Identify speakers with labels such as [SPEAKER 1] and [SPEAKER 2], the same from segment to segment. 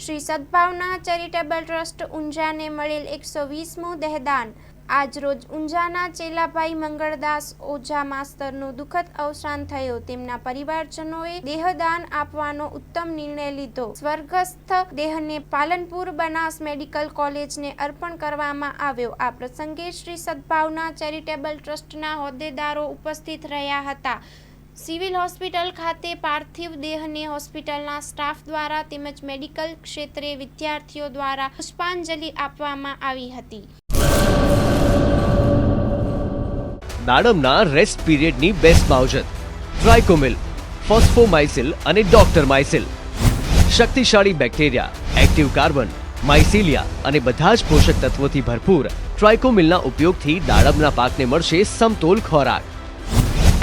[SPEAKER 1] Shri સદભાવના charitable trust ઊંઝાને મળેલ 120મું દેહદાન. આજરોજ ઊંઝાના ચેલાભાઈ મંગળદાસ ઓઝા માસ્તરનું દુઃખદ અવસાન થયું. તેમના પરિવારજનોએ દેહદાન આપવાનો ઉત્તમ નિર્ણય લીધો. સ્વર્ગસ્થ દેહને પાલનપુર બનાસ મેડિકલ કોલેજને અર્પણ કરવામાં આવ્યો. આ પ્રસંગે શ્રી સદભાવના ચેરિટેબલ ટ્રસ્ટના હોદ્દેદારો ઉપસ્થિત રહ્યા હતા. સિવિલ હોસ્પિટલ ખાતે પાર્થિવ દેહને હોસ્પિટલના સ્ટાફ દ્વારા તેમજ મેડિકલ ક્ષેત્રે વિદ્યાર્થીઓ દ્વારા પુષ્પાંજલિ આપવામાં આવી હતી.
[SPEAKER 2] દાડમના રેસ્ટ પીરિયડની બેસ્ટ માવજત ટ્રાઇકોમિલ, ફોસ્ફોમાઇસિલ અને ડોક્ટર માઇસિલ. શક્તિશાળી બેક્ટેરિયા, એક્ટિવ કાર્બન, માઇસિલિયા અને બધા જ પોષક તત્વોથી ભરપૂર ટ્રાઇકોમિલના ઉપયોગથી દાડમના પાકને મળશે સમતોલ ખોરાક.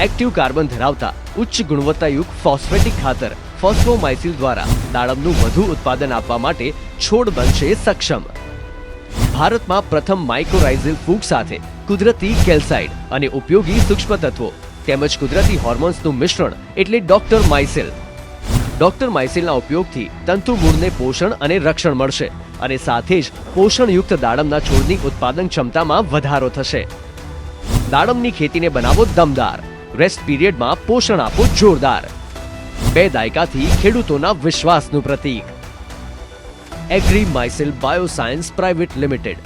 [SPEAKER 2] એક્ટિવ કાર્બન ધરાવતા ઉચ્ચ ગુણવત્તાયુક્ત ફોસ્ફેટિક ખાતર ફોસ્ફોમાઇસિલ દ્વારા દાડમનું વધુ ઉત્પાદન આપવા માટે છોડ બનશે સક્ષમ. ભારતમાં પ્રથમ માઇક્રોરાઇઝલ ફૂગ સાથે કુદરતી કેલ્સાઇડ અને ઉપયોગી સૂક્ષ્મ તત્વો તેમજ કુદરતી હોર્મોન્સનું મિશ્રણ એટલે ડોક્ટર માઇસિલ. ડોક્ટર માઇસિલના ઉપયોગથી તંતુ મૂળને પોષણ અને રક્ષણ મળશે અને સાથે જ પોષણયુક્ત દાડમના છોડની ઉત્પાદન ક્ષમતામાં વધારો થશે. દાડમની ખેતીને બનાવો દમદાર, રેસ્ટ પીરિયડમાં પોષણ આપો જોરદાર. 2 દાયકાથી ખેડૂતોના વિશ્વાસનું પ્રતીક. એગ્રી માઇસિલ બાયોસાયન્સ પ્રાઇવેટ લિમિટેડ.